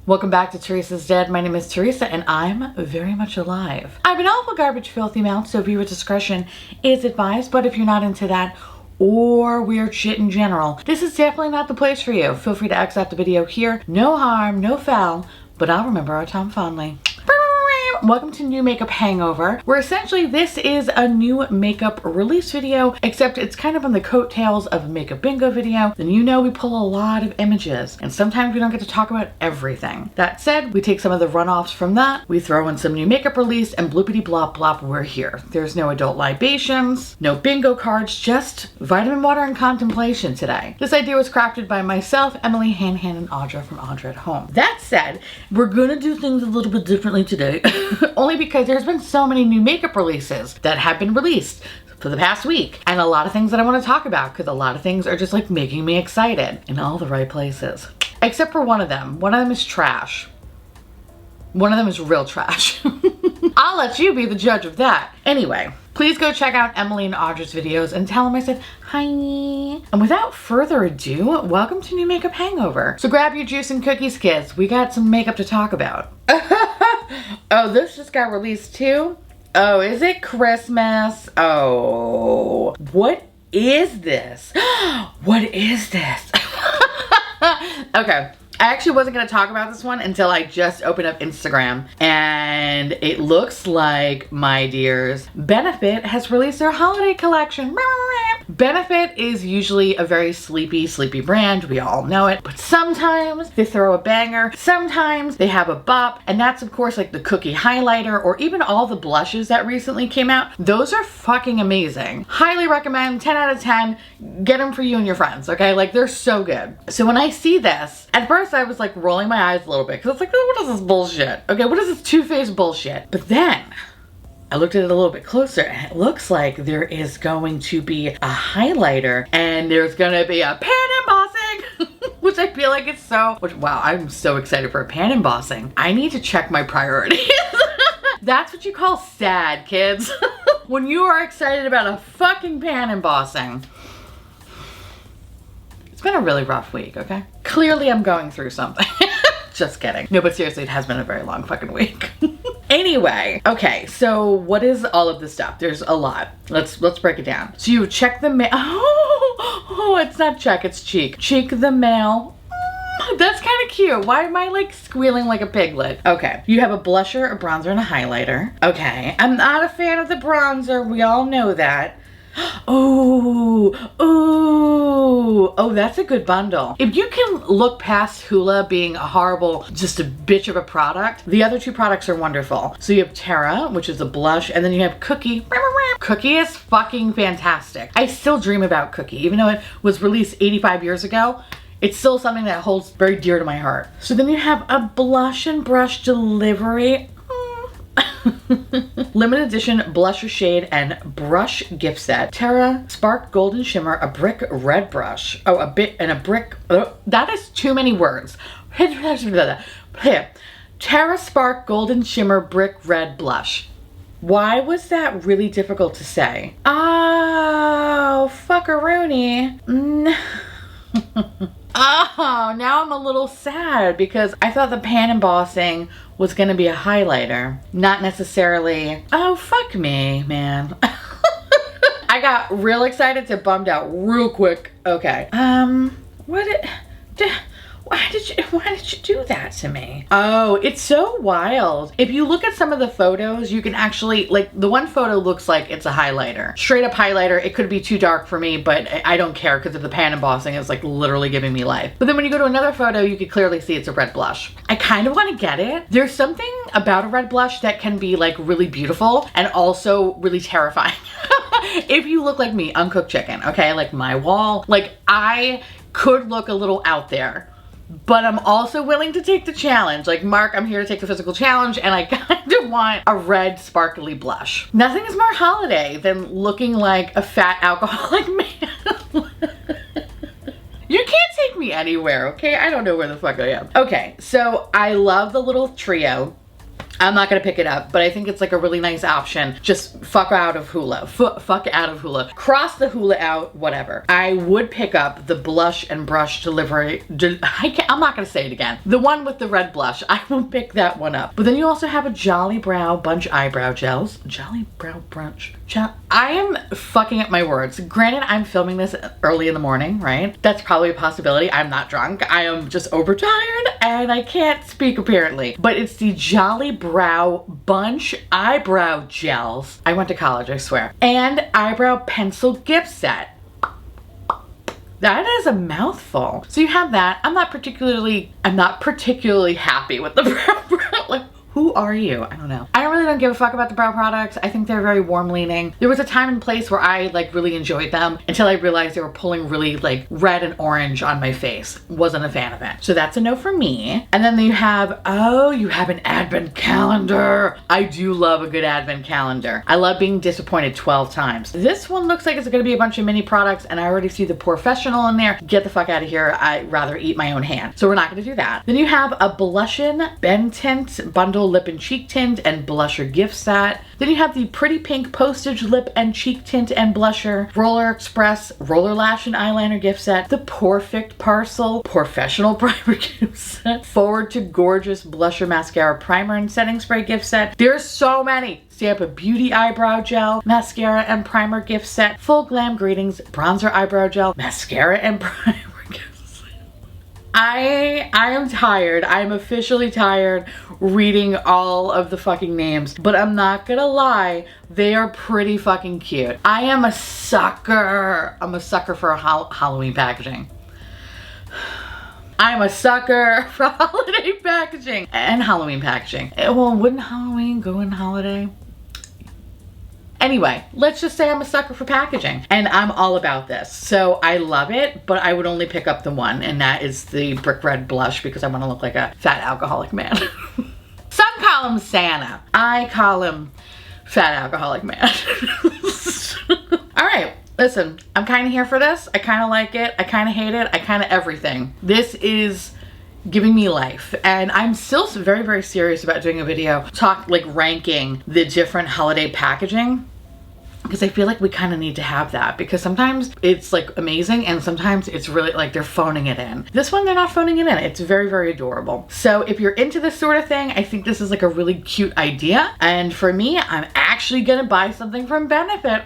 Welcome back to Teresa's Dead. My name is Theresa and I'm very much alive. I've been awful garbage filthy mouth, so viewer discretion is advised, but if you're not into that or weird shit in general, this is definitely not the place for you. Feel free to exit the video here. No harm, no foul, but I'll remember our time fondly. Welcome to New Makeup Hangover, where essentially this is a new makeup release video, except it's kind of on the coattails of a makeup bingo video. Then you know we pull a lot of images, and sometimes we don't get to talk about everything. That said, we take some of the runoffs from that, we throw in some new makeup release, and bloopity blop blop, we're here. There's no adult libations, no bingo cards, just vitamin water and contemplation today. This idea was crafted by myself, Emily, Han, and Audra from Audra at Home. That said, we're gonna do things a little bit differently today. Only because there's been so many new makeup releases that have been released for the past week, and a lot of things that I want to talk about because a lot of things are just like making me excited in all the right places. Except for one of them. One of them is trash. One of them is real trash. I'll let you be the judge of that. Anyway, please go check out Emily and Audra's videos and tell them I said hi. And without further ado, welcome to New Makeup Hangover. So grab your juice and cookies, kids. We got some makeup to talk about. Oh, this just got released too? Oh, is it Christmas? Oh, what is this? What is this? Okay. I actually wasn't going to talk about this one until I just opened up Instagram, and it looks like, my dears, Benefit has released their holiday collection. Benefit is usually a very sleepy brand. We all know it, but sometimes they throw a banger. Sometimes they have a bop, and that's of course like the cookie highlighter or even all the blushes that recently came out. Those are fucking amazing. Highly recommend, 10 out of 10. Get them for you and your friends, okay? Like, they're so good. So when I see this, at first I was like rolling my eyes a little bit because it's like, oh, what is this bullshit? Okay, what is this two-faced bullshit? But then I looked at it a little bit closer and it looks like there is going to be a highlighter and there's gonna be a pan embossing, which I feel like it's so, wow, I'm so excited for a pan embossing. I need to check my priorities. That's what you call sad, kids. When you are excited about a fucking pan embossing. It's been a really rough week, okay? Clearly I'm going through something. Just kidding. No, but seriously, it has been a very long fucking week. Anyway, okay, so what is all of this stuff? There's a lot. Let's break it down. So you check the mail. Oh, it's not check, it's cheek. Cheek the mail. That's kind of cute. Why am I like squealing like a piglet? Okay, you have a blusher, a bronzer, and a highlighter. Okay, I'm not a fan of the bronzer. We all know that. Oh, that's a good bundle. If you can look past Hula being a horrible, just a bitch of a product, the other two products are wonderful. So you have Terra, which is a blush, and then you have Cookie. Cookie is fucking fantastic. I still dream about Cookie, even though it was released 85 years ago. It's still something that holds very dear to my heart. So then you have a blush and brush delivery. Limited edition blusher shade and brush gift set. Terra Spark Golden Shimmer, a brick red brush. Oh, a bit and a brick. That is too many words. Terra Spark Golden Shimmer Brick Red Blush. Why was that really difficult to say? Oh, fuckaroonie. Oh, now I'm a little sad because I thought the pan embossing was gonna be a highlighter, not necessarily. Oh, fuck me, man. I got real excited to bummed out real quick. Okay. Why did you do that to me? Oh, it's so wild. If you look at some of the photos, you can actually, like, the one photo looks like it's a highlighter. Straight up highlighter. It could be too dark for me, but I don't care because of the pan embossing is like literally giving me life. But then when you go to another photo, you could clearly see it's a red blush. I kind of want to get it. There's something about a red blush that can be like really beautiful and also really terrifying. If you look like me, uncooked chicken, okay? Like my wall, like I could look a little out there. But I'm also willing to take the challenge. Like, Mark, I'm here to take the physical challenge, and I kind of want a red sparkly blush. Nothing is more holiday than looking like a fat alcoholic man. You can't take me anywhere, okay? I don't know where the fuck I am. Okay, so I love the little trio. I'm not gonna pick it up, but I think it's like a really nice option. Just fuck out of Hula. Fuck out of Hula. Cross the Hula out, whatever. I would pick up the blush and brush delivery. I'm not gonna say it again. The one with the red blush. I will pick that one up. But then you also have a Jolly Brow Bunch Eyebrow Gels. Jolly Brow Bunch. I am fucking up my words. Granted, I'm filming this early in the morning, right? That's probably a possibility. I'm not drunk. I am just overtired and I can't speak apparently. But it's the Jolly Brow Bunch Eyebrow Gels. I went to college, I swear. And eyebrow pencil gift set. That is a mouthful. So you have that. I'm not particularly happy with the brow. Like, who are you? I don't know. I really don't give a fuck about the brow products. I think they're very warm leaning. There was a time and place where I like really enjoyed them until I realized they were pulling really like red and orange on my face. Wasn't a fan of it. So that's a no for me. And then you have, oh, you have an advent calendar. I do love a good advent calendar. I love being disappointed 12 times. This one looks like it's gonna be a bunch of mini products and I already see the Professional in there. Get the fuck out of here. I'd rather eat my own hand. So we're not gonna do that. Then you have a Blushin' Ben Tint Bundle Lip and Cheek Tint and Blusher gift set. Then you have the Pretty Pink Postage Lip and Cheek Tint and Blusher, Roller Express Roller Lash and Eyeliner gift set, the Perfect Parcel Professional Primer gift set, Forward to Gorgeous Blusher Mascara Primer and Setting Spray gift set. There's so many. Stamp a Beauty Eyebrow Gel, Mascara and Primer gift set, Full Glam Greetings Bronzer Eyebrow Gel, Mascara and Primer gift set. I am tired. I'm officially tired reading all of the fucking names, but I'm not gonna lie, they are pretty fucking cute. I am a sucker. I'm a sucker for Halloween packaging. I'm a sucker for holiday packaging and Halloween packaging. Well, wouldn't Halloween go in holiday? Anyway, let's just say I'm a sucker for packaging and I'm all about this. So I love it, but I would only pick up the one, and that is the Brick Red Blush because I want to look like a fat alcoholic man. Some call him Santa. I call him fat alcoholic man. All right, listen, I'm kind of here for this. I kind of like it. I kind of hate it. I kind of everything. This is giving me life, and I'm still very, very serious about doing a video ranking the different holiday packaging, because I feel like we kind of need to have that, because sometimes it's like amazing and sometimes it's really like they're phoning it in. This one, they're not phoning it in. It's very, very adorable. So if you're into this sort of thing, I think this is like a really cute idea, and for me, I'm actually gonna buy something from Benefit.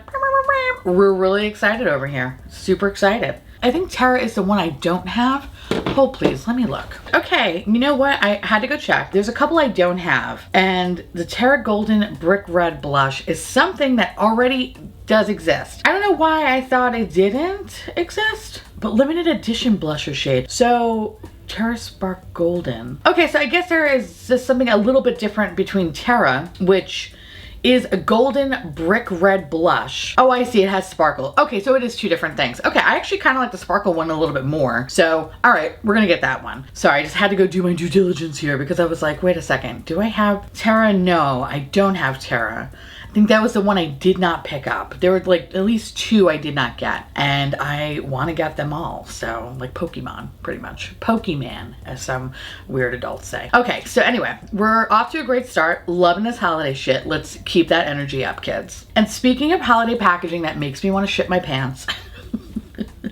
We're really excited over here. Super excited. I think Terra is the one I don't have. Hold please, let me look. Okay, you know what? I had to go check. There's a couple I don't have, and the Terra Golden Brick Red Blush is something that already does exist. I don't know why I thought it didn't exist, but limited edition blusher shade. So Terra Spark Golden. Okay, so I guess there is just something a little bit different between Terra, which is a golden brick red blush. Oh, I see, it has sparkle. Okay, so it is two different things. Okay, I actually kind of like the sparkle one a little bit more. So, all right, we're gonna get that one. Sorry, I just had to go do my due diligence here because I was like, wait a second, do I have Terra? No, I don't have Terra. I think that was the one I did not pick up. There were like at least two I did not get, and I want to get them all. So like Pokemon, pretty much. Pokemon, as some weird adults say. Okay, so anyway, we're off to a great start. Loving this holiday shit. Let's keep that energy up, kids. And speaking of holiday packaging that makes me want to shit my pants,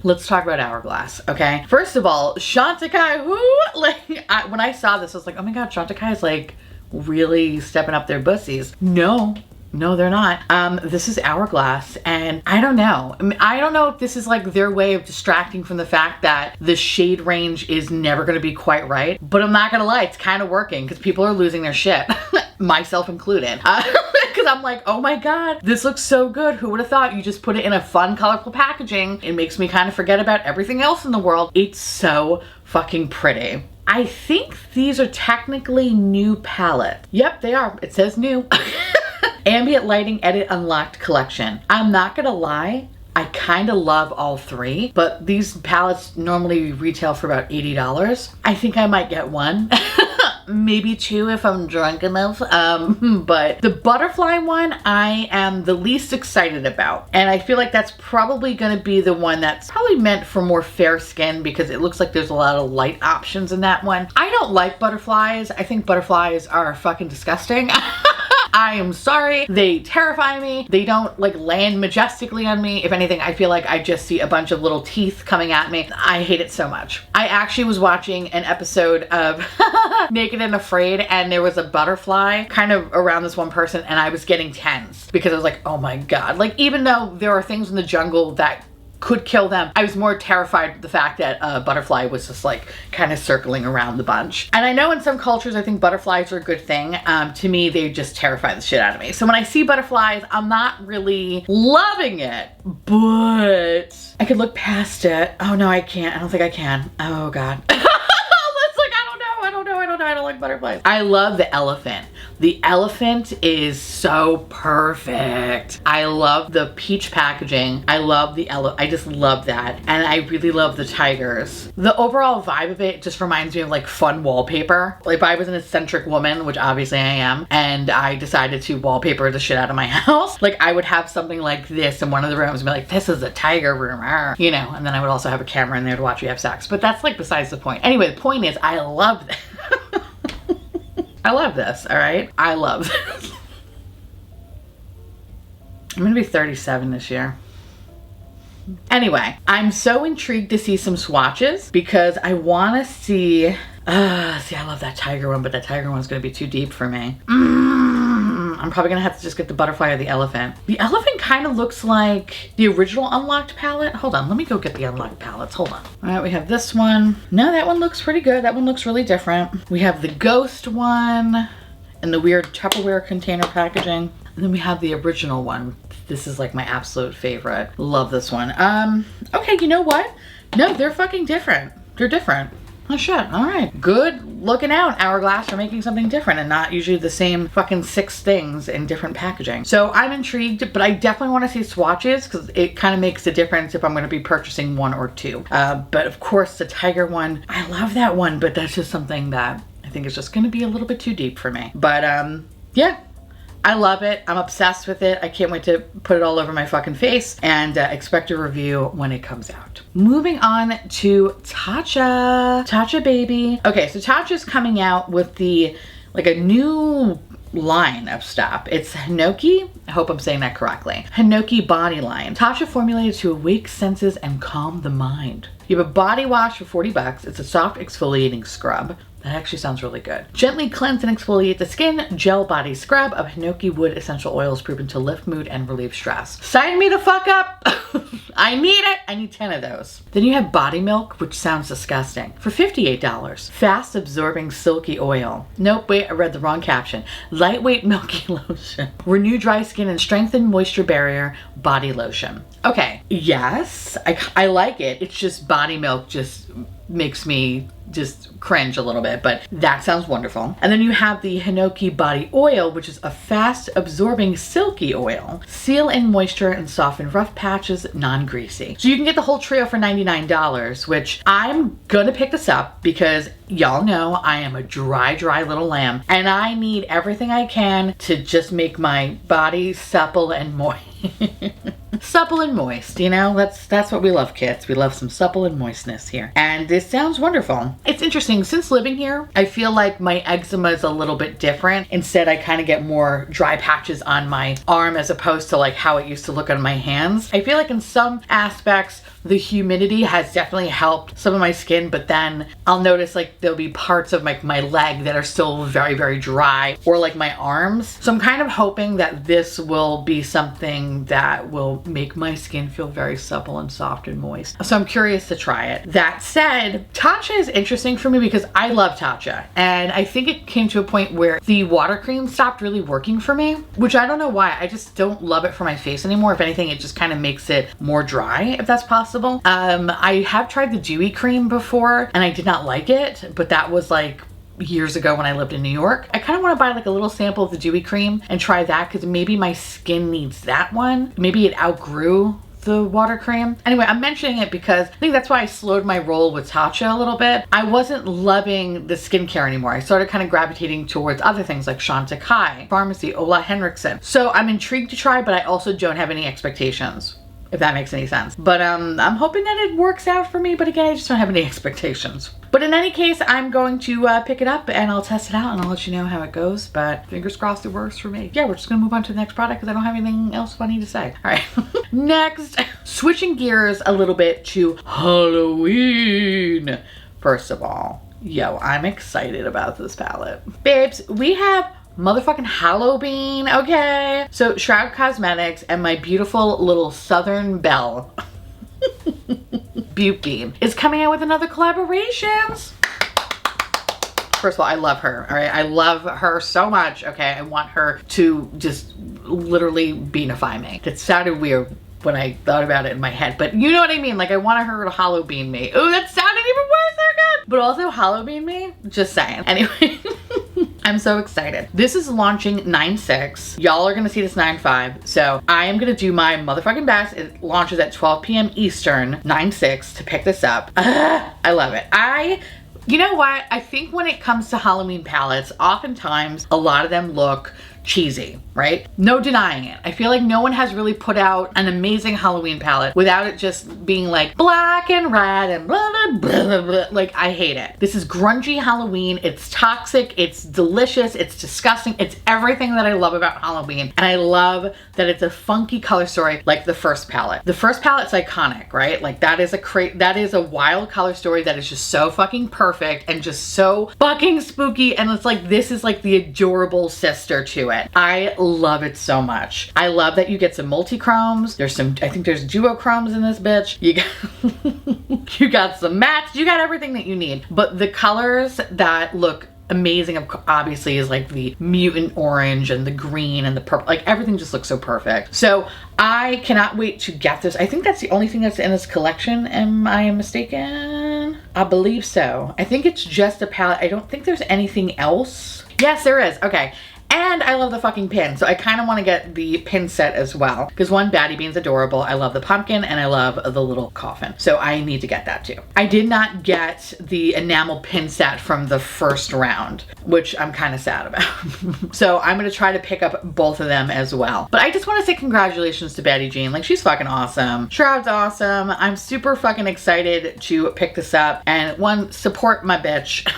let's talk about Hourglass, okay? First of all, Chantecaille, when I saw this, I was like, oh my God, Chantecaille is like really stepping up their bussies. No, they're not. This is Hourglass, and I don't know. I don't know if this is like their way of distracting from the fact that the shade range is never gonna be quite right, but I'm not gonna lie, it's kind of working because people are losing their shit, myself included. Because I'm like, oh my God, this looks so good. Who would have thought? You just put it in a fun, colorful packaging. It makes me kind of forget about everything else in the world. It's so fucking pretty. I think these are technically new palettes. Yep, they are. It says new. Ambient Lighting Edit Unlocked Collection. I'm not gonna lie, I kind of love all three, but these palettes normally retail for about $80. I think I might get one. maybe 2 if I'm drunk enough. But the butterfly one, I am the least excited about. And I feel like that's probably going to be the one that's probably meant for more fair skin because it looks like there's a lot of light options in that one. I don't like butterflies. I think butterflies are fucking disgusting. I am sorry. They terrify me. They don't like land majestically on me. If anything, I feel like I just see a bunch of little teeth coming at me. I hate it so much. I actually was watching an episode of Naked and Afraid and there was a butterfly kind of around this one person and I was getting tense because I was like, oh my God. Like, even though there are things in the jungle that could kill them, I was more terrified of the fact that a butterfly was just like kind of circling around the bunch. And I know in some cultures I think butterflies are a good thing. To me, they just terrify the shit out of me. So when I see butterflies, I'm not really loving it, but I could look past it. Oh no, I can't. I don't think I can. Oh God. I don't like butterflies. I love the elephant. The elephant is so perfect. I love the peach packaging. I love the I just love that. And I really love the tigers. The overall vibe of it just reminds me of like fun wallpaper. Like if I was an eccentric woman, which obviously I am, and I decided to wallpaper the shit out of my house, like I would have something like this in one of the rooms and be like, this is a tiger room, you know, and then I would also have a camera in there to watch you have sex. But that's like besides the point. Anyway, the point is I love this. I love this, all right? I love this. I'm gonna be 37 this year. Anyway, I'm so intrigued to see some swatches because I wanna see, I love that tiger one, but that tiger one's gonna be too deep for me. I'm probably gonna have to just get the butterfly or the elephant. The elephant kind of looks like the original Unlocked palette. Hold on, let me go get the Unlocked palettes, hold on. All right, we have this one. No, that one looks pretty good. That one looks really different. We have the ghost one and the weird Tupperware container packaging. And then we have the original one. This is like my absolute favorite. Love this one. Okay, you know what? No, they're fucking different. They're different. Oh shit, all right. Good looking out, Hourglass, for making something different and not usually the same fucking 6 things in different packaging. So I'm intrigued, but I definitely want to see swatches because it kind of makes a difference if I'm going to be purchasing 1 or 2. But of course the tiger one, I love that one, but that's just something that I think is just going to be a little bit too deep for me. But yeah. I love it. I'm obsessed with it. I can't wait to put it all over my fucking face and expect a review when it comes out. Moving on to Tatcha. Tatcha baby. Okay, so Tatcha's coming out with like a new line of stuff. It's Hanoki, I hope I'm saying that correctly, Hanoki Body Line. Tatcha formulated to awake senses and calm the mind. You have a body wash for 40 bucks. It's a soft exfoliating scrub. That actually sounds really good. Gently cleanse and exfoliate the skin. Gel body scrub of Hanoki wood essential oils proven to lift mood and relieve stress. Sign me the fuck up. I need it. I need 10 of those. Then you have body milk, which sounds disgusting, for $58. Fast absorbing silky oil. Nope, wait, I read the wrong caption. Lightweight milky lotion. Renew dry skin and strengthen moisture barrier body lotion. Okay, yes, I like it. It's just body milk just makes me just cringe a little bit, but that sounds wonderful. And then you have the Hanoki Body Oil, which is a fast absorbing silky oil. Seal in moisture and soften rough patches, non-greasy. So you can get the whole trio for $99, which I'm gonna pick this up because y'all know I am a dry little lamb and I need everything I can to just make my body supple and moist. Supple and moist, you know, that's what we love, kids. We love some supple and moistness here. And this sounds wonderful. It's interesting, since living here, I feel like my eczema is a little bit different. Instead, I kind of get more dry patches on my arm as opposed to like how it used to look on my hands. I feel like in some aspects, the humidity has definitely helped some of my skin, but then I'll notice like there'll be parts of like my leg that are still very dry, or like my arms. So I'm kind of hoping that this will be something that will make my skin feel very supple and soft and moist. So I'm curious to try it. That said, Tatcha is interesting for me because I love Tatcha, and I think it came to a point where the water cream stopped really working for me, which I don't know why. I just don't love it for my face anymore. If anything, it just kind of makes it more dry, if that's possible. I have tried the dewy cream before and I did not like it, but that was like years ago when I lived in New York. I kind of want to buy like a little sample of the dewy cream and try that because maybe my skin needs that one. Maybe it outgrew the water cream. Anyway, I'm mentioning it because I think that's why I slowed my roll with Tatcha a little bit. I wasn't loving the skincare anymore. I started kind of gravitating towards other things like Chantecaille, Pharmacy, Ola Henriksen. So I'm intrigued to try, but I also don't have any expectations, if that makes any sense. But I'm hoping that it works out for me, but again, I just don't have any expectations. But in any case, I'm going to pick it up and I'll test it out and I'll let you know how it goes, but fingers crossed it works for me. Yeah, we're just gonna move on to the next product because I don't have anything else funny to say. All right, next, switching gears a little bit to Halloween. First of all, yo, I'm excited about this palette. Babes, we have motherfucking Halloween, okay? So Shroud Cosmetics and my beautiful little Southern Belle, Butte Bean, is coming out with another collaborations. First of all, I love her, all right? I love her so much, okay? I want her to just literally beanify me. That sounded weird when I thought about it in my head, but you know what I mean? Like, I want her to Halloween me. Oh, that sounded even worse, oh god! But also Halloween me, just saying. Anyway. I'm so excited. This is launching 9/6. Y'all are gonna see this 9/5. So I am gonna do my motherfucking best. It launches at 12 p.m. Eastern, 9/6, to pick this up. I love it. You know what? I think when it comes to Halloween palettes, oftentimes a lot of them look cheesy, right? No denying it. I feel like no one has really put out an amazing Halloween palette without it just being like black and red and blah, blah, blah, blah, blah. Like, I hate it. This is grungy Halloween. It's toxic. It's delicious. It's disgusting. It's everything that I love about Halloween. And I love that it's a funky color story like the first palette. The first palette's iconic, right? Like, that is a wild color story that is just so fucking perfect and just so fucking spooky. And it's like, this is like the adorable sister to it. I love it so much. I love that you get some multi-chromes. I think there's duochromes in this bitch. You got some mattes. You got everything that you need. But the colors that look amazing, obviously, is like the mutant orange and the green and the purple. Like, everything just looks so perfect. So I cannot wait to get this. I think that's the only thing that's in this collection. Am I mistaken? I believe so. I think it's just a palette. I don't think there's anything else. Yes, there is. Okay. And I love the fucking pin, so I kind of want to get the pin set as well. Because one, Baddie Bean's adorable. I love the pumpkin and I love the little coffin. So I need to get that too. I did not get the enamel pin set from the first round, which I'm kind of sad about. So I'm going to try to pick up both of them as well. But I just want to say congratulations to Baddie Jean. Like, she's fucking awesome. Shroud's awesome. I'm super fucking excited to pick this up. And one, support my bitch.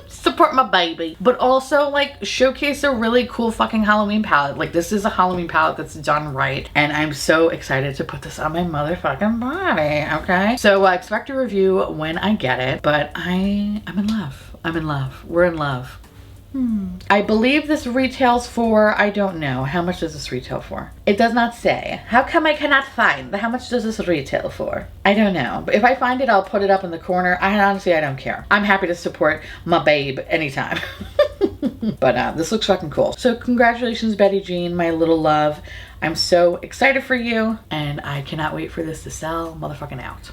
Support my baby, but also like showcase a really cool fucking Halloween palette. Like, this is a Halloween palette that's done right, and I'm so excited to put this on my motherfucking body, okay? So expect a review when I get it, but I'm in love. I'm in love. We're in love. I believe this retails for, I don't know. How much does this retail for? It does not say. How come I cannot find? How much does this retail for? I don't know. But if I find it, I'll put it up in the corner. Honestly, I don't care. I'm happy to support my babe anytime. But this looks fucking cool. So congratulations, Baddie Jean, my little love. I'm so excited for you, and I cannot wait for this to sell motherfucking out.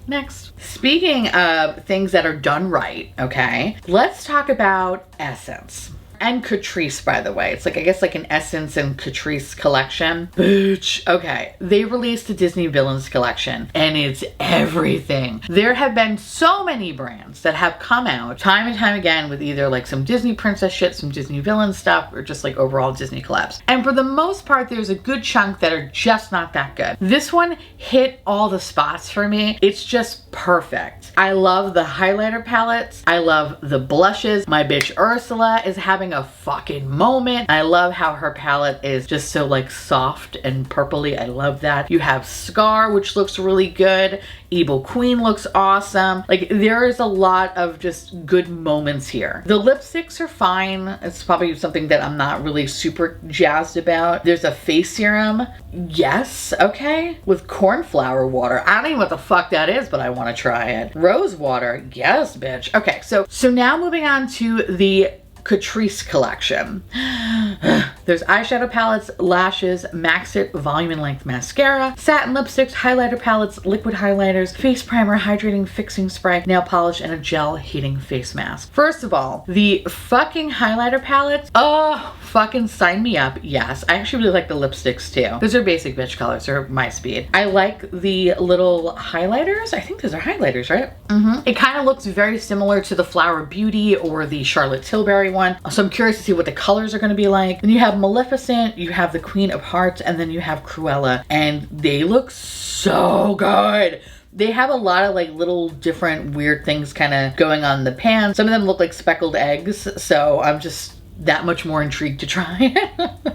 Next. Speaking of things that are done right, okay, let's talk about Essence. And Catrice, by the way. It's like, I guess like an Essence and Catrice collection. Bitch. Okay. They released the Disney Villains collection and it's everything. There have been so many brands that have come out time and time again with either like some Disney princess shit, some Disney villain stuff, or just like overall Disney collabs. And for the most part, there's a good chunk that are just not that good. This one hit all the spots for me. It's just perfect. I love the highlighter palettes. I love the blushes. My bitch Ursula is having a fucking moment. I love how her palette is just so like soft and purpley. I love that. You have Scar, which looks really good. Evil Queen looks awesome. Like, there is a lot of just good moments here. The lipsticks are fine. It's probably something that I'm not really super jazzed about. There's a face serum. Yes, okay. With cornflower water. I don't even know what the fuck that is, but I want to try it. Rose water. Yes, bitch. Okay, so now moving on to the Catrice collection. There's eyeshadow palettes, lashes, Max It Volume and Length Mascara, satin lipsticks, highlighter palettes, liquid highlighters, face primer, hydrating fixing spray, nail polish, and a gel heating face mask. First of all, the fucking highlighter palettes, oh, fucking sign me up. Yes, I actually really like the lipsticks too. Those are basic bitch colors, they're my speed. I like the little highlighters. I think those are highlighters, right? It kind of looks very similar to the Flower Beauty or the Charlotte Tilbury one. So I'm curious to see what the colors are going to be like. Then you have Maleficent, you have the Queen of Hearts, and then you have Cruella, and they look so good. They have a lot of like little different weird things kind of going on in the pan. Some of them look like speckled eggs, so I'm just that much more intrigued to try.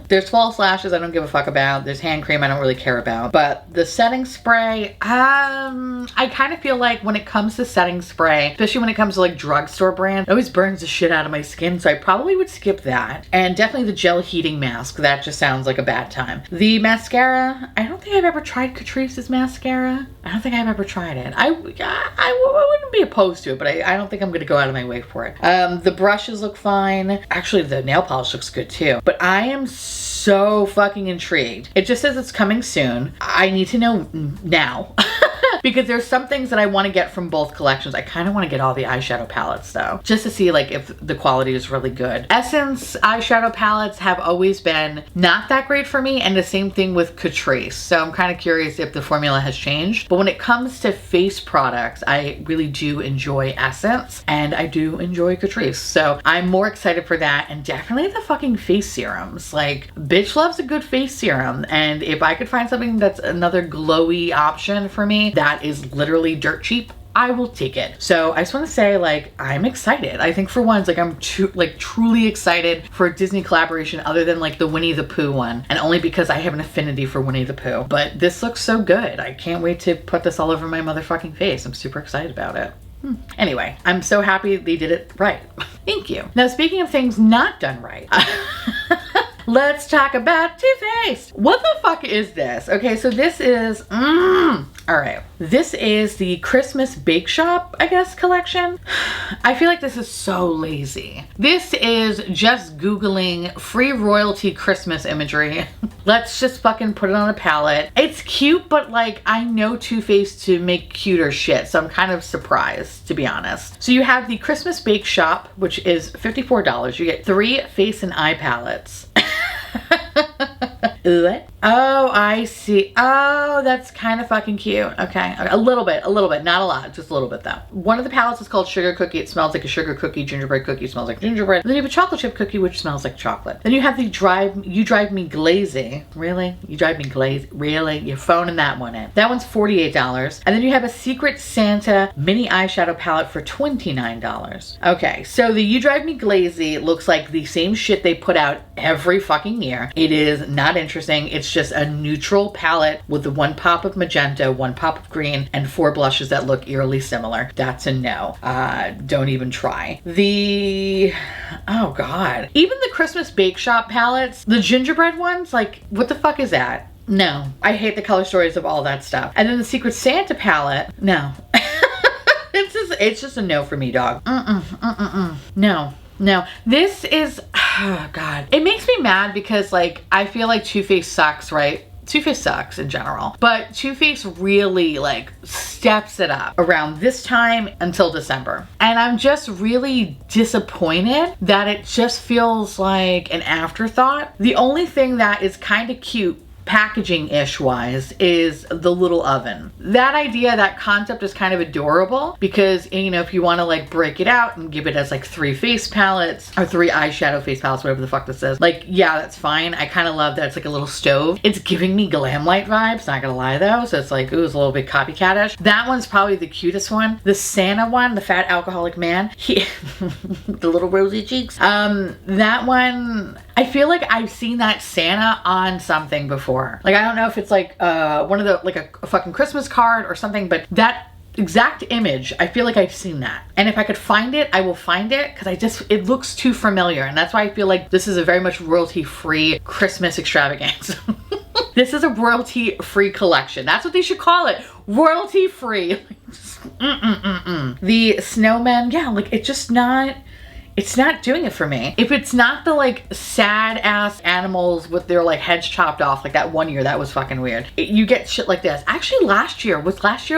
There's false lashes I don't give a fuck about. There's hand cream I don't really care about. But the setting spray, I kind of feel like when it comes to setting spray, especially when it comes to like drugstore brand, it always burns the shit out of my skin, so I probably would skip that. And definitely the gel heating mask, that just sounds like a bad time. The mascara, I don't think I've ever tried Catrice's mascara. I don't think I've ever tried it. I wouldn't be opposed to it, but I don't think I'm gonna go out of my way for it. The brushes look fine. Actually, the nail polish looks good too. But I am so fucking intrigued. It just says it's coming soon. I need to know now. Because there's some things that I want to get from both collections. I kind of want to get all the eyeshadow palettes though, just to see like if the quality is really good. Essence eyeshadow palettes have always been not that great for me, and the same thing with Catrice. So I'm kind of curious if the formula has changed. But when it comes to face products, I really do enjoy Essence, and I do enjoy Catrice. So I'm more excited for that, and definitely the fucking face serums. Like, bitch loves a good face serum, and if I could find something that's another glowy option for me that is literally dirt cheap, I will take it. So I just want to say, like, I'm excited. I think for once, like, I'm truly excited for a Disney collaboration other than like the Winnie the Pooh one, and only because I have an affinity for Winnie the Pooh. But this looks so good. I can't wait to put this all over my motherfucking face. I'm super excited about it. Anyway, I'm so happy they did it right. Thank you. Now, speaking of things not done right, let's talk about Too Faced. What the fuck is this? Okay, so this is, all right. This is the Christmas Bake Shop, I guess, collection. I feel like this is so lazy. This is just Googling free royalty Christmas imagery. Let's just fucking put it on a palette. It's cute, but like, I know Too Faced to make cuter shit, so I'm kind of surprised, to be honest. So you have the Christmas Bake Shop, which is $54. You get 3 face and eye palettes. What? Oh, I see. Oh, that's kind of fucking cute. Okay. A little bit, not a lot, just a little bit though. One of the palettes is called Sugar Cookie. It smells like a sugar cookie. Gingerbread cookie smells like gingerbread. And then you have a chocolate chip cookie, which smells like chocolate. Then you have the You Drive Me Glazy. Really? You Drive Me Glazy? Really? You're phoning that one in. That one's $48. And then you have a Secret Santa mini eyeshadow palette for $29. Okay, so the You Drive Me Glazy looks like the same shit they put out every fucking year. It is not interesting. It's just a neutral palette with the 1 pop of magenta, 1 pop of green, and 4 blushes that look eerily similar. That's a no. Don't even try. Oh god. Even the Christmas Bake Shop palettes, the gingerbread ones, like, what the fuck is that? No. I hate the color stories of all that stuff. And then the Secret Santa palette, no. It's just a no for me, dog. No. No, this is, oh god. It makes me mad because, like, I feel like Too Faced sucks, right? Too Faced sucks in general, but Too Faced really like steps it up around this time until December. And I'm just really disappointed that it just feels like an afterthought. The only thing that is kind of cute packaging-ish wise is the little oven. That idea, that concept is kind of adorable because, you know, if you want to like break it out and give it as like 3 face palettes or 3 eyeshadow face palettes, whatever the fuck this is, like, yeah, that's fine. I kind of love that it's like a little stove. It's giving me glam light vibes, not gonna lie though, so it's like, ooh, it's a little bit copycat-ish. That one's probably the cutest one. The Santa one, the fat alcoholic man, the little rosy cheeks, that one, I feel like I've seen that Santa on something before. Like, I don't know if it's like one of the, like a fucking Christmas card or something, but that exact image, I feel like I've seen that. And if I could find it, I will find it because it looks too familiar. And that's why I feel like this is a very much royalty-free Christmas extravaganza. This is a royalty-free collection. That's what they should call it. Royalty-free. The snowman, yeah, like, it's just not it's not doing it for me. If it's not the like sad ass animals with their like heads chopped off, like that one year, that was fucking weird. You get shit like this. Actually last year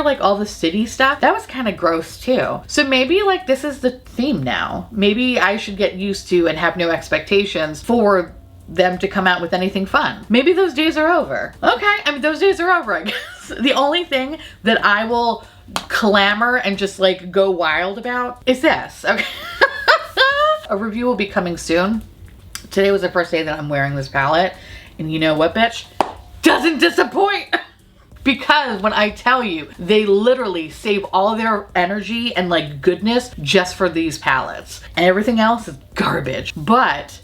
like all the city stuff, that was kind of gross too. So maybe like this is the theme now. Maybe I should get used to and have no expectations for them to come out with anything fun. Maybe those days are over. Okay, I mean those days are over, I guess. The only thing that I will clamor and just like go wild about is this, okay? A review will be coming soon. Today was the first day that I'm wearing this palette, and you know what, bitch? Doesn't disappoint! Because when I tell you, they literally save all their energy and like goodness just for these palettes. And everything else is garbage. But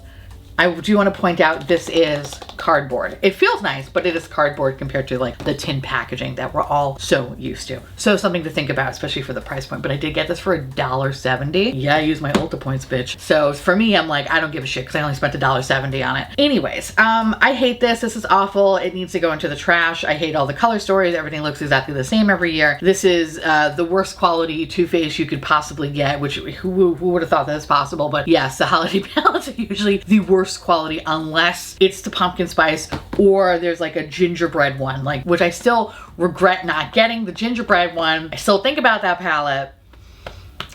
I do want to point out this is cardboard. It feels nice, but it is cardboard compared to like the tin packaging that we're all so used to. So something to think about, especially for the price point. But I did get this for $1.70. Yeah, I use my Ulta points, bitch. So for me, I'm like, I don't give a shit because I only spent $1.70 on it. Anyways, I hate this. This is awful. It needs to go into the trash. I hate all the color stories. Everything looks exactly the same every year. This is the worst quality Too Faced you could possibly get, which who would have thought that was possible? But yes, the holiday palettes are usually the worst quality unless it's the pumpkin spice or there's like a gingerbread one, like, which I still regret not getting the gingerbread one. I still think about that palette.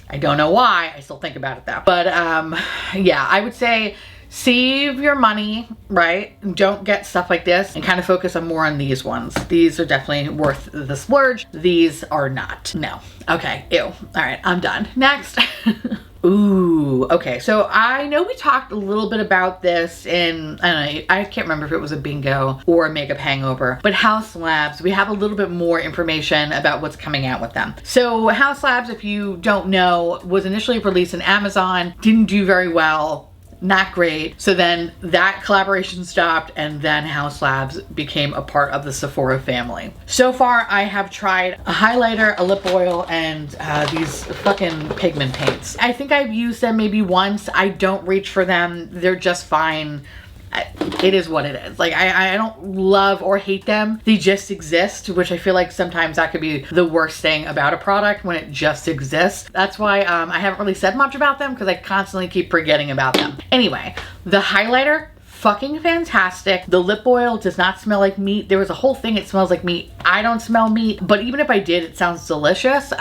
I don't know why. I still think about it though. But yeah, I would say save your money, right? Don't get stuff like this and kind of focus on more on these ones. These are definitely worth the splurge. These are not. No. Okay. Ew. All right. I'm done. Next. Ooh, okay. So I know we talked a little bit about this in, I can't remember if it was a bingo or a makeup hangover, but Haus Labs, we have a little bit more information about what's coming out with them. So Haus Labs, if you don't know, was initially released on Amazon, didn't do very well. Not great. So then that collaboration stopped and then Haus Labs became a part of the Sephora family. So far I have tried a highlighter, a lip oil, and these fucking pigment paints. I think I've used them maybe once. I don't reach for them. They're just fine. It is what it is. Like I don't love or hate them. They just exist, which I feel like sometimes that could be the worst thing about a product when it just exists. That's why I haven't really said much about them because I constantly keep forgetting about them. Anyway, the highlighter, fucking fantastic. The lip oil does not smell like meat. There was a whole thing, it smells like meat. I don't smell meat, but even if I did, it sounds delicious.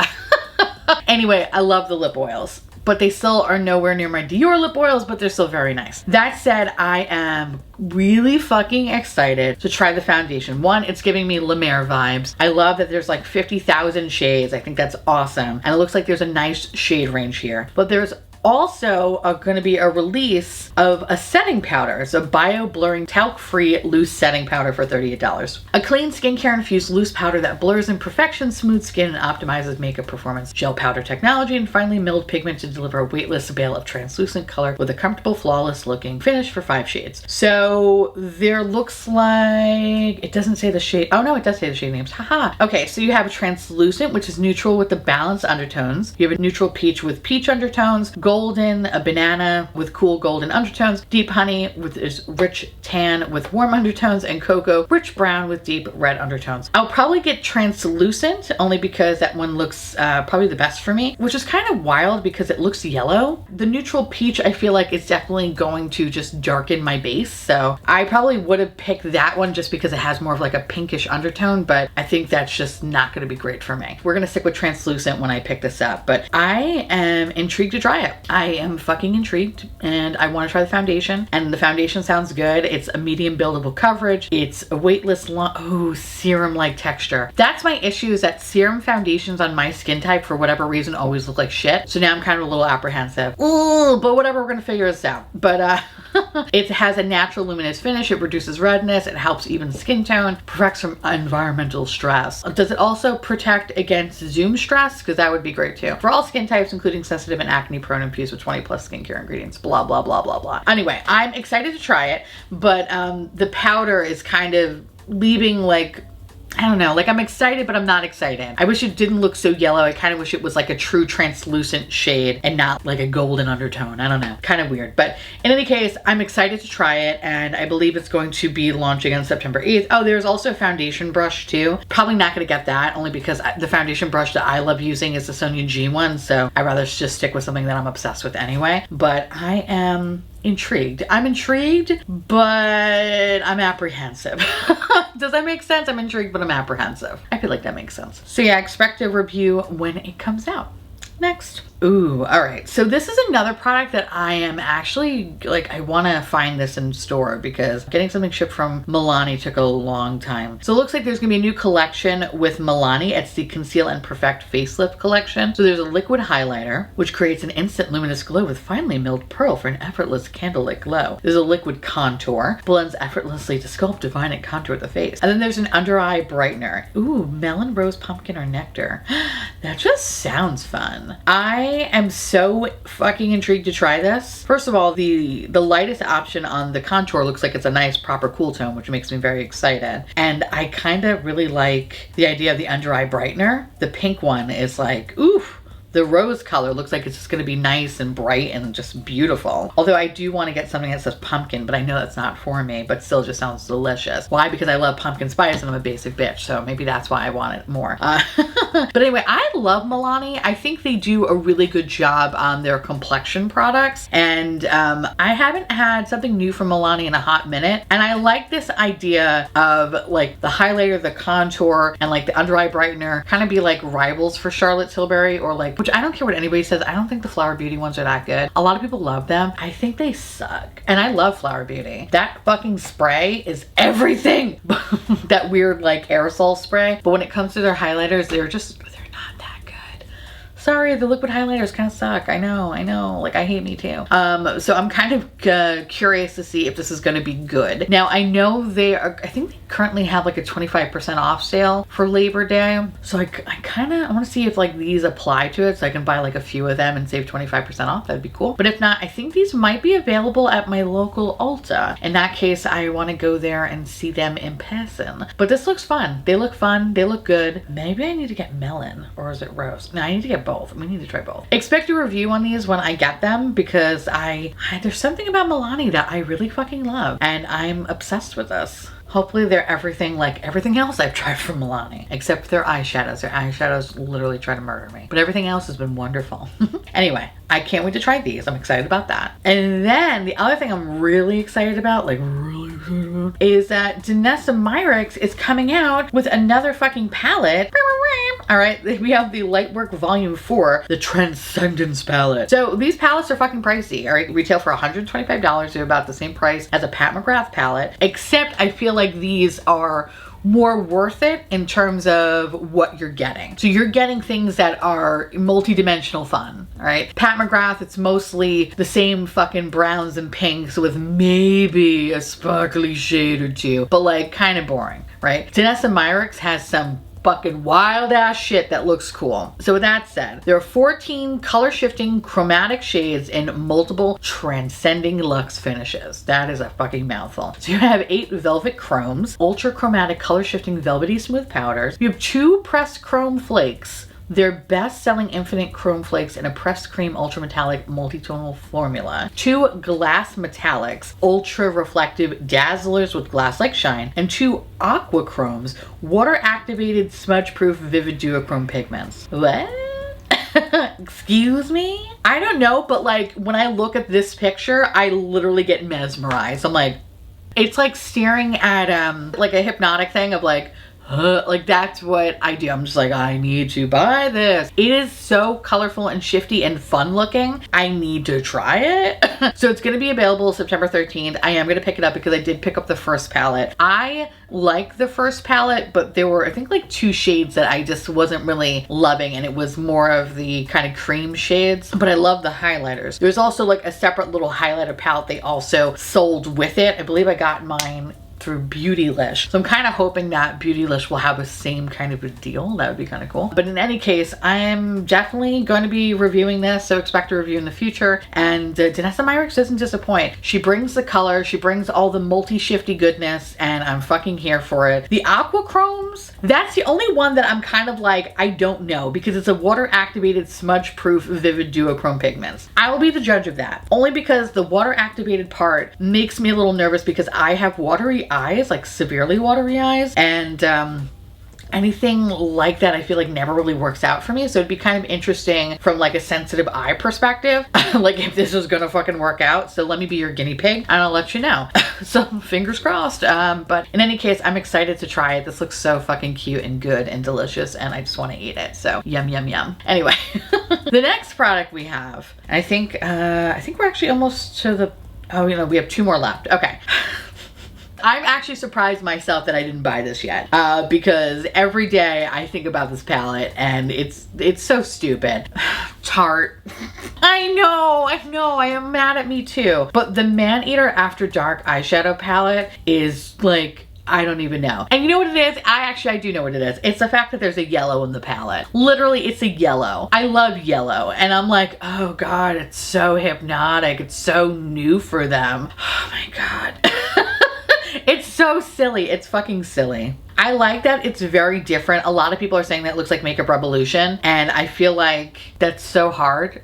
Anyway, I love the lip oils, but they still are nowhere near my Dior lip oils, but they're still very nice. That said, I am really fucking excited to try the foundation. One, it's giving me La Mer vibes. I love that there's like 50,000 shades. I think that's awesome. And it looks like there's a nice shade range here, but there's also going to be a release of a setting powder. It's a bio-blurring talc-free loose setting powder for $38. A clean skincare infused loose powder that blurs imperfections, smooths skin, and optimizes makeup performance. Gel powder technology and finely milled pigment to deliver a weightless veil of translucent color with a comfortable, flawless looking finish for 5 shades. So there looks like, it doesn't say the shade. Oh no, it does say the shade names. Haha. Okay, so you have a translucent, which is neutral with the balanced undertones. You have a neutral peach with peach undertones, golden, a banana with cool golden undertones, deep honey with this rich tan with warm undertones, and cocoa, rich brown with deep red undertones. I'll probably get translucent only because that one looks probably the best for me, which is kind of wild because it looks yellow. The neutral peach I feel like is definitely going to just darken my base, so I probably would have picked that one just because it has more of like a pinkish undertone, but I think that's just not going to be great for me. We're going to stick with translucent when I pick this up, but I am intrigued to try it. I am fucking intrigued and I want to try the foundation, and the foundation sounds good. It's a medium buildable coverage. It's a weightless, serum-like texture. That's my issue, is that serum foundations on my skin type for whatever reason always look like shit. So now I'm kind of a little apprehensive. Ooh, but whatever, we're gonna figure this out. But it has a natural luminous finish. It reduces redness. It helps even skin tone. Protects from environmental stress. Does it also protect against zoom stress? Because that would be great too. For all skin types, including sensitive and acne prone, infused with 20 plus skincare ingredients, blah, blah, blah, blah, blah. Anyway, I'm excited to try it, but the powder is kind of leaving like I don't know, like I'm excited, but I'm not excited. I wish it didn't look so yellow. I kind of wish it was like a true translucent shade and not like a golden undertone. I don't know, kind of weird. But in any case, I'm excited to try it, and I believe it's going to be launching on September 8th. Oh, there's also a foundation brush too. Probably not gonna get that, only because the foundation brush that I love using is the Sonia G one, so I'd rather just stick with something that I'm obsessed with anyway. But I am intrigued. I'm intrigued, but I'm apprehensive. Does that make sense? I'm intrigued, but I'm apprehensive. I feel like that makes sense. So yeah, expect a review when it comes out. Next. Ooh, all right. So this is another product that I am actually, like, I want to find this in store because getting something shipped from Milani took a long time. So it looks like there's going to be a new collection with Milani. It's the Conceal and Perfect Facelift collection. So there's a liquid highlighter, which creates an instant luminous glow with finely milled pearl for an effortless candle-like glow. There's a liquid contour, blends effortlessly to sculpt, define, and contour the face. And then there's an under eye brightener. Ooh, melon, rose, pumpkin, or nectar. That just sounds fun. I am so fucking intrigued to try this. First of all, the lightest option on the contour looks like it's a nice proper cool tone, which makes me very excited. And I kind of really like the idea of the under eye brightener. The pink one is like, oof. The rose color looks like it's just going to be nice and bright and just beautiful. Although I do want to get something that says pumpkin, but I know that's not for me, but still just sounds delicious. Why? Because I love pumpkin spice and I'm a basic bitch, so maybe that's why I want it more. But anyway, I love Milani. I think they do a really good job on their complexion products, and I haven't had something new from Milani in a hot minute, and I like this idea of like the highlighter, the contour, and like the under eye brightener kind of be like rivals for Charlotte Tilbury, or like, which I don't care what anybody says. I don't think the Flower Beauty ones are that good. A lot of people love them. I think they suck. And I love Flower Beauty. That fucking spray is everything. That weird like aerosol spray. But when it comes to their highlighters, they're not that good. Sorry, the liquid highlighters kind of suck. I know. Like, I hate me too. So I'm kind of curious to see if this is going to be good. Now, I know I think they currently have like a 25% off sale for Labor Day. So I want to see if like these apply to it so I can buy like a few of them and save 25% off. That'd be cool. But if not, I think these might be available at my local Ulta. In that case, I want to go there and see them in person. But this looks fun. They look fun. They look good. Maybe I need to get melon, or is it rose? No, I need to get both. We need to try both. Expect a review on these when I get them, because there's something about Milani that I really fucking love, and I'm obsessed with this. Hopefully they're everything like everything else I've tried from Milani, except their eyeshadows. Their eyeshadows literally try to murder me, but everything else has been wonderful. Anyway, I can't wait to try these. I'm excited about that. And then the other thing I'm really excited about, is that Danessa Myricks is coming out with another fucking palette. All right, we have the Lightwork Volume 4, the Transcendence palette. So these palettes are fucking pricey, all right? Retail for $125. They're about the same price as a Pat McGrath palette, except I feel like these are more worth it in terms of what you're getting. So you're getting things that are multi-dimensional fun, all right? Pat McGrath, it's mostly the same fucking browns and pinks with maybe a sparkly shade or two, but like kind of boring, right? Danessa Myricks has some fucking wild ass shit that looks cool. So with that said, there are 14 color shifting chromatic shades in multiple transcending luxe finishes. That is a fucking mouthful. So you have 8 velvet chromes, ultra chromatic color shifting velvety smooth powders. You have 2 pressed chrome flakes. Their best-selling infinite chrome flakes in a pressed cream ultra metallic multi-tonal formula, 2 glass metallics, ultra reflective dazzlers with glass-like shine, and 2 aqua chromes, water-activated smudge-proof vivid duochrome pigments. What? Excuse me? I don't know, but like when I look at this picture, I literally get mesmerized. I'm like, it's like staring at like a hypnotic thing of like that's what I do. I'm just like, I need to buy this. It is so colorful and shifty and fun looking. I need to try it. So it's going to be available September 13th. I am going to pick it up because I did pick up the first palette. I like the first palette, but there were, I think, like 2 shades that I just wasn't really loving, and it was more of the kind of cream shades, but I love the highlighters. There's also like a separate little highlighter palette they also sold with it. I believe I got mine through Beautylish. So I'm kind of hoping that Beautylish will have the same kind of a deal. That would be kind of cool. But in any case, I'm definitely going to be reviewing this, so expect a review in the future. And Danessa Myricks doesn't disappoint. She brings the color, she brings all the multi-shifty goodness, and I'm fucking here for it. The Aquachromes, that's the only one that I'm kind of like, I don't know, because it's a water-activated, smudge-proof, vivid duochrome pigments. I will be the judge of that, only because the water-activated part makes me a little nervous because I have watery eyes, like severely watery eyes, and anything like that I feel like never really works out for me. So it'd be kind of interesting from like a sensitive eye perspective, like if this is gonna fucking work out. So let me be your guinea pig and I'll let you know. So fingers crossed. But in any case, I'm excited to try it. This looks so fucking cute and good and delicious and I just want to eat it. So yum, yum, yum. Anyway, the next product we have, I think we're actually almost to the, oh, you know, we have 2 more left. Okay. I'm actually surprised myself that I didn't buy this yet, because every day I think about this palette and it's so stupid. Tarte. I know, I am mad at me too. But the Man-Eater After Dark eyeshadow palette is like, I don't even know. And you know what it is? I do know what it is. It's the fact that there's a yellow in the palette. Literally, it's a yellow. I love yellow. And I'm like, oh God, it's so hypnotic. It's so new for them. Oh my God. It's so silly. It's fucking silly. I like that it's very different. A lot of people are saying that it looks like Makeup Revolution, and I feel like that's so hard.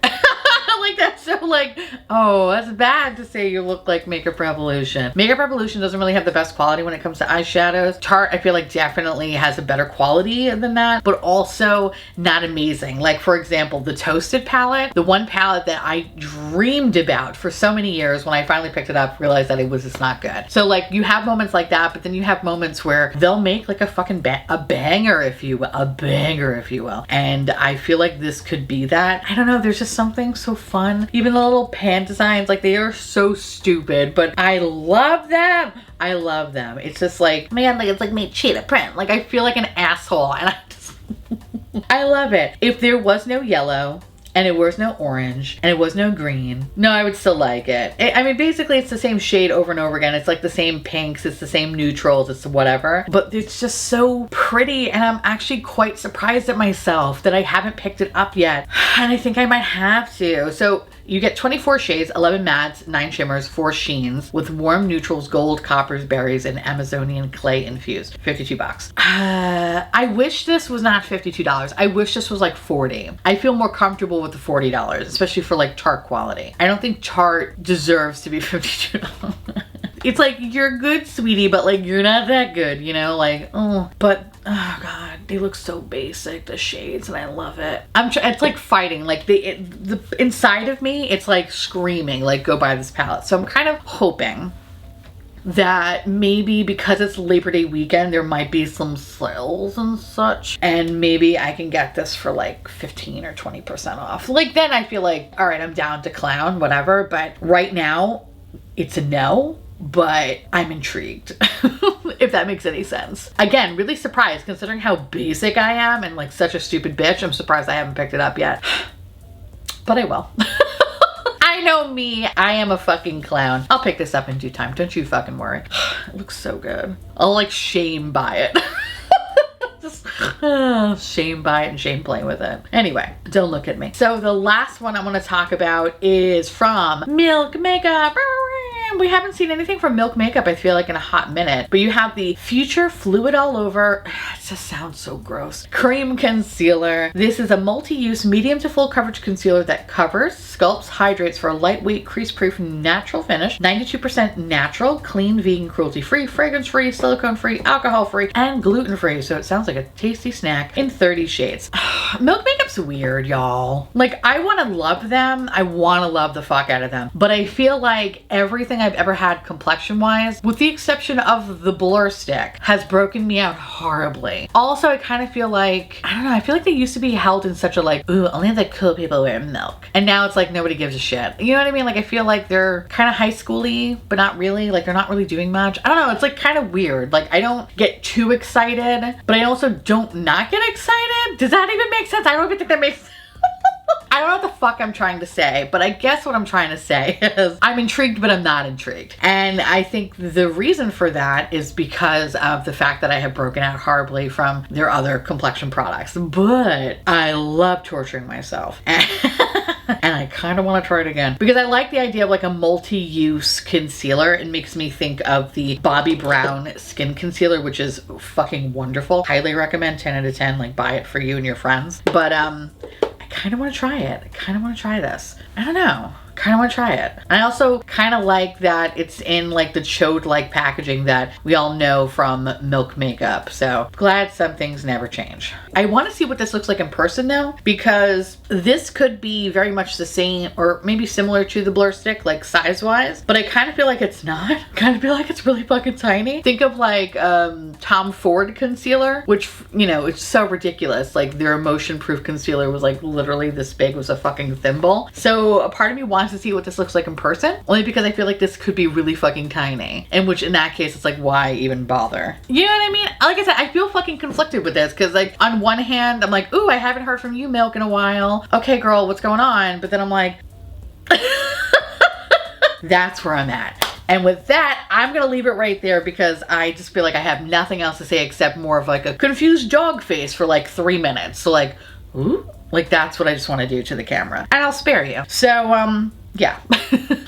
Like that's so like, oh, that's bad to say you look like Makeup Revolution. Makeup Revolution doesn't really have the best quality when it comes to eyeshadows. Tarte, I feel like definitely has a better quality than that, but also not amazing. Like for example, the Toasted palette, the one palette that I dreamed about for so many years, when I finally picked it up, realized that it was just not good. So like you have moments like that, but then you have moments where they'll make like a fucking banger, if you will, a banger, if you will. And I feel like this could be that. I don't know, there's just something so fun. Even the little pan designs, like they are so stupid, but I love them. I love them. It's just like, man, like it's like made cheetah print. Like I feel like an asshole and I just, I love it. If there was no yellow, and it was no orange, and it was no green, no, I would still like it. I mean, basically it's the same shade over and over again. It's like the same pinks, it's the same neutrals, it's whatever. But it's just so pretty, and I'm actually quite surprised at myself that I haven't picked it up yet. And I think I might have to. So you get 24 shades, 11 mattes, 9 shimmers, 4 sheens, with warm neutrals, gold, coppers, berries, and Amazonian clay infused. $52. I wish this was not $52. I wish this was like $40. I feel more comfortable with the $40, especially for like Tarte quality. I don't think Tarte deserves to be $52. It's like, you're good, sweetie, but like you're not that good, you know, like, oh, but oh God, they look so basic, the shades, and I love it. It's like fighting, like the inside of me, it's like screaming, like go buy this palette. So I'm kind of hoping that maybe because it's Labor Day weekend, there might be some sales and such, and maybe I can get this for like 15 or 20% off. Like then I feel like, all right, I'm down to clown, whatever. But right now it's a no, but I'm intrigued. If that makes any sense. Again, really surprised considering how basic I am and like such a stupid bitch. I'm surprised I haven't picked it up yet, but I will. I know me, I am a fucking clown. I'll pick this up in due time, don't you fucking worry. It looks so good. I'll like shame buy it. Just shame buy it and shame play with it. Anyway, don't look at me. So the last one I want to talk about is from Milk Makeup. We haven't seen anything from Milk Makeup, I feel like, in a hot minute. But you have the Future Fluid All Over, it just sounds so gross, cream concealer. This is a multi-use medium to full coverage concealer that covers, sculpts, hydrates for a lightweight, crease-proof, natural finish. 92% natural, clean, vegan, cruelty-free, fragrance-free, silicone-free, alcohol-free, and gluten-free. So it sounds like a tasty snack in 30 shades. Milk Makeup's weird, y'all. Like, I want to love them. I want to love the fuck out of them. But I feel like everything I've ever had complexion wise, with the exception of the Blur Stick, has broken me out horribly. Also, I kind of feel like, I don't know, I feel like they used to be held in such a like, ooh, only the cool people wear Milk. And now it's like nobody gives a shit. You know what I mean? Like I feel like they're kind of high schooly, but not really. Like they're not really doing much. I don't know, it's like kind of weird. Like I don't get too excited, but I also don't not get excited. Does that even make sense? I don't even think that makes sense. I don't know what the fuck I'm trying to say, but I guess what I'm trying to say is I'm intrigued, but I'm not intrigued. And I think the reason for that is because of the fact that I have broken out horribly from their other complexion products. But I love torturing myself. And I kind of want to try it again because I like the idea of like a multi-use concealer. It makes me think of the Bobbi Brown skin concealer, which is fucking wonderful. Highly recommend, 10 out of 10. Like, buy it for you and your friends. But I kind of want to try it. I kind of want to try this. I don't know. Kind of want to try it. I also kind of like that it's in like the chode-like packaging that we all know from Milk Makeup. So glad some things never change. I want to see what this looks like in person though, because this could be very much the same or maybe similar to the Blur Stick, like size-wise, but I kind of feel like it's not. I kind of feel like it's really fucking tiny. Think of like Tom Ford concealer, which, you know, it's so ridiculous. Like their emotion-proof concealer was like literally this big, was a fucking thimble. So a part of me wants to see what this looks like in person, only because I feel like this could be really fucking tiny, in which in that case it's like, why even bother? You know what I mean? Like I said, I feel fucking conflicted with this because like on one hand I'm like, ooh, I haven't heard from you, Milk, in a while. Okay girl, what's going on? But then I'm like that's where I'm at. And with that, I'm gonna leave it right there because I just feel like I have nothing else to say except more of like a confused dog face for like 3 minutes. So like, ooh, like that's what I just want to do to the camera, and I'll spare you. So yeah,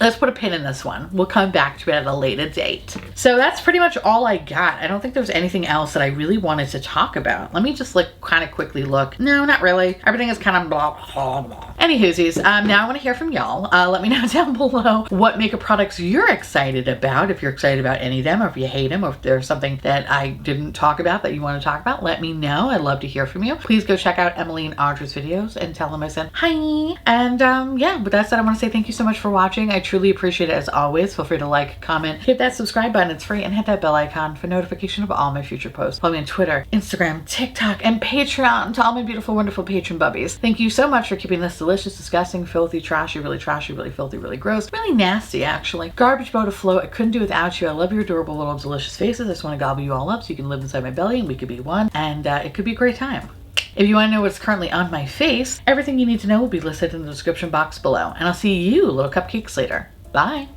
let's put a pin in this one. We'll come back to it at a later date. So that's pretty much all I got. I don't think there's anything else that I really wanted to talk about. Let me just like kind of quickly look. No, not really. Everything is kind of blah, blah, blah. Anywhoosies, now I want to hear from y'all. Let me know down below what makeup products you're excited about. If you're excited about any of them, or if you hate them, or if there's something that I didn't talk about that you want to talk about, let me know. I'd love to hear from you. Please go check out Emily and Audra's videos and tell them I said hi. And yeah, with that said, I want to say thank you so much for watching. I truly appreciate it as always. Feel free to like, comment, hit that subscribe button. It's free, and hit that bell icon for notification of all my future posts. Follow me on Twitter, Instagram, TikTok, and Patreon. To all my beautiful, wonderful patron bubbies, thank you so much for keeping this delicious, disgusting, filthy, trashy, really filthy, really gross, really nasty, actually, garbage boat afloat. I couldn't do without you. I love your adorable little delicious faces. I just want to gobble you all up so you can live inside my belly and we could be one, and it could be a great time. If you want to know what's currently on my face, everything you need to know will be listed in the description box below. And I'll see you little cupcakes later. Bye.